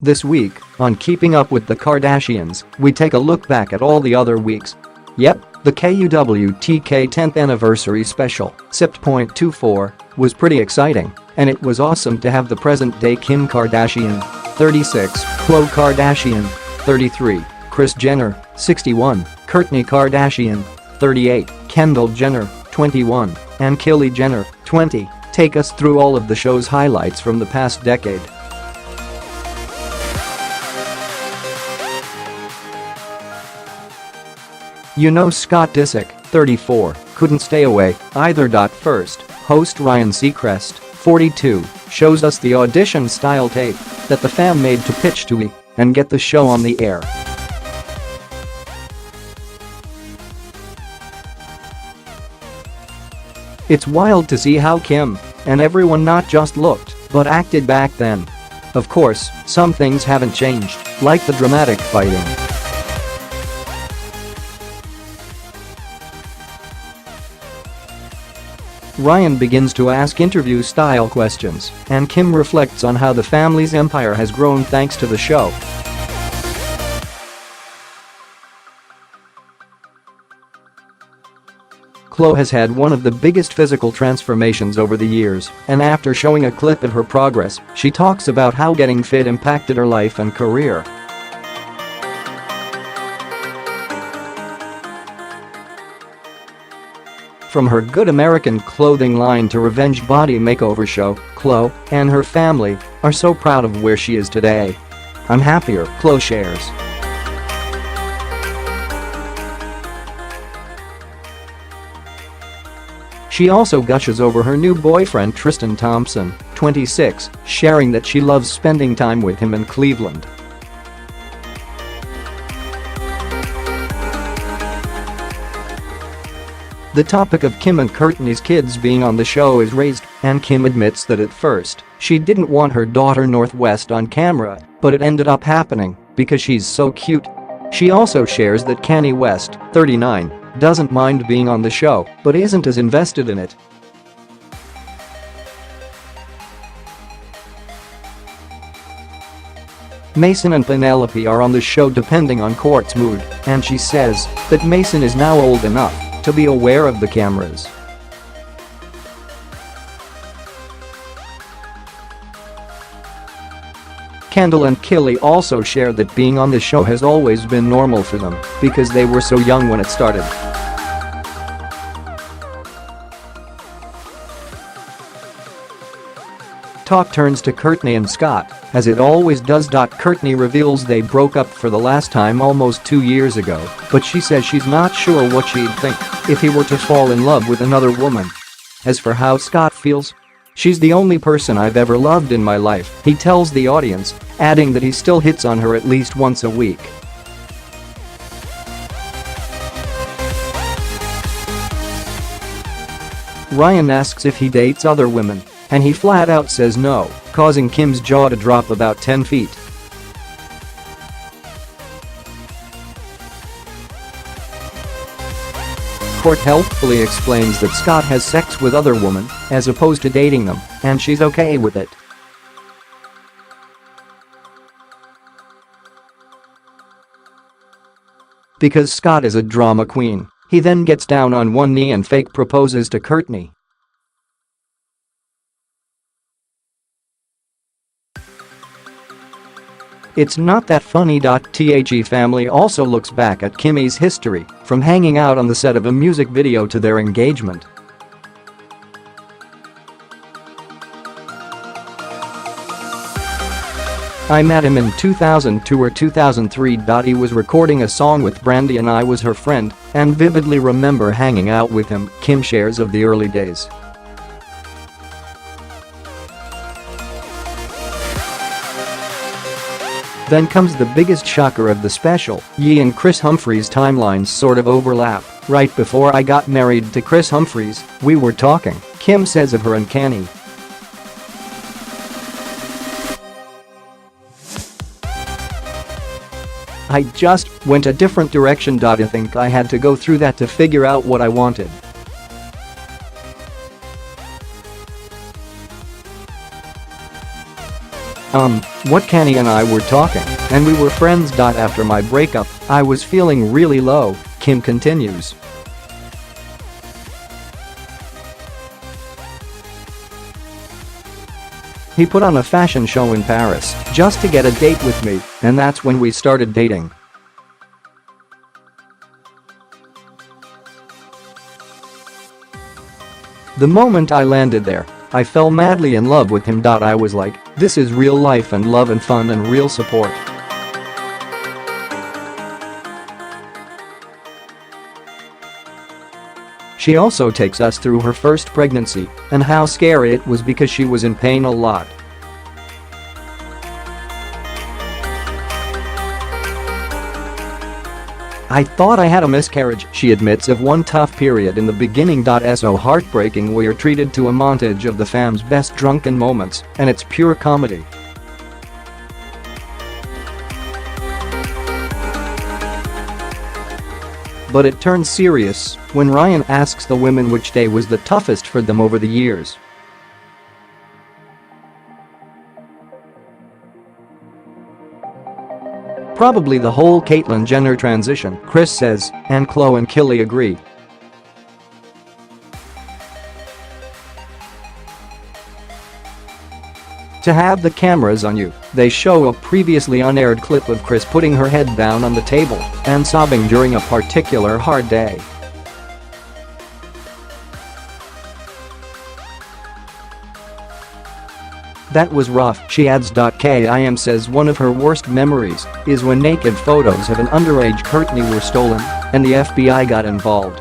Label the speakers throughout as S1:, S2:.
S1: This week, on Keeping Up with the Kardashians, we take a look back at all the other weeks. Yep, the KUWTK 10th anniversary special, SIP.24, was pretty exciting, and it was awesome to have the present-day Kim Kardashian, 36, Khloe Kardashian, 33, Kris Jenner, 61, Kourtney Kardashian, 38, Kendall Jenner, 21, and Kylie Jenner, 20, take us through all of the show's highlights from the past decade. You know Scott Disick, 34, couldn't stay away either. First, host Ryan Seacrest, 42, shows us the audition-style tape that the fam made to pitch to and get the show on the air. It's wild to see how Kim and everyone not just looked, but acted back then. Of course, some things haven't changed, like the dramatic fighting. Ryan begins to ask interview-style questions, and Kim reflects on how the family's empire has grown thanks to the show. Khloe has had one of the biggest physical transformations over the years, and after showing a clip of her progress, she talks about how getting fit impacted her life and career. From her Good American clothing line to revenge body makeover show, Khloe and her family are so proud of where she is today. "I'm happier," Khloe shares. She also gushes over her new boyfriend Tristan Thompson, 26, sharing that she loves spending time with him in Cleveland. The topic of Kim and Kourtney's kids being on the show is raised, and Kim admits that at first, she didn't want her daughter Northwest on camera, but it ended up happening because she's so cute. She also shares that Kanye West, 39, doesn't mind being on the show, but isn't as invested in it. Mason and Penelope are on the show depending on Kourt's mood, and she says that Mason is now old enough to be aware of the cameras. Kendall and Kylie also share that being on the show has always been normal for them because they were so young when it started. Talk turns to Kourtney and Scott, as it always does. Kourtney reveals they broke up for the last time almost 2 years ago, but she says she's not sure what she'd think if he were to fall in love with another woman. As for how Scott feels, "She's the only person I've ever loved in my life," he tells the audience, adding that he still hits on her at least once a week. Ryan asks if he dates other women, and he flat out says no, causing Kim's jaw to drop about 10 feet. Kourt helpfully explains that Scott has sex with other women as opposed to dating them, and she's okay with it. Because Scott is a drama queen, he then gets down on one knee and fake proposes to Kourtney. It's not that funny. The family also looks back at Kimmy's history, from hanging out on the set of a music video to their engagement. "I met him in 2002 or 2003. He was recording a song with Brandy and I was her friend, and vividly remember hanging out with him," Kim shares of the early days. Then comes the biggest shocker of the special. Ye and Kris Humphries' timelines sort of overlap. "Right before I got married to Kris Humphries, we were talking," Kim says of her and Kanye. "I just went a different direction. I think I had to go through that to figure out what I wanted." What Kanye and I were talking, and we were friends. After my breakup, I was feeling really low," Kim continues. "He put on a fashion show in Paris just to get a date with me, and that's when we started dating. The moment I landed there, I fell madly in love with him. I was like, this is real life and love and fun and real support." She also takes us through her first pregnancy and how scary it was because she was in pain a lot. "I thought I had a miscarriage," she admits of one tough period in the beginning. So heartbreaking. We are treated to a montage of the fam's best drunken moments, and it's pure comedy. But it turns serious when Ryan asks the women which day was the toughest for them over the years. "Probably the whole Caitlyn Jenner transition," Kris says, and Khloe and Kylie agree. To have the cameras on you, they show a previously unaired clip of Kris putting her head down on the table and sobbing during a particular hard day. "That was rough," she adds. Kim says one of her worst memories is when naked photos of an underage Kourtney were stolen and the FBI got involved.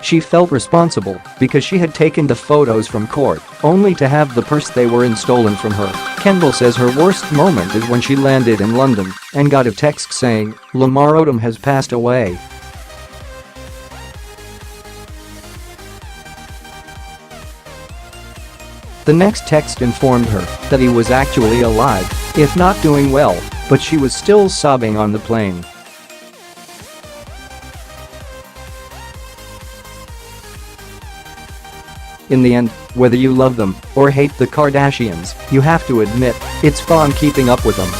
S1: She felt responsible because she had taken the photos from court only to have the purse they were in stolen from her. Kendall says her worst moment is when she landed in London and got a text saying, "Lamar Odom has passed away." The next text informed her that he was actually alive, if not doing well, but she was still sobbing on the plane. In the end, whether you love them or hate the Kardashians, you have to admit, it's fun keeping up with them.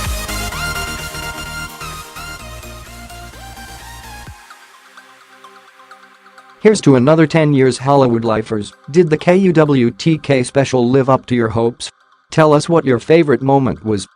S1: Here's to another 10 years Hollywood lifers. Did the KUWTK special live up to your hopes? Tell us what your favorite moment was.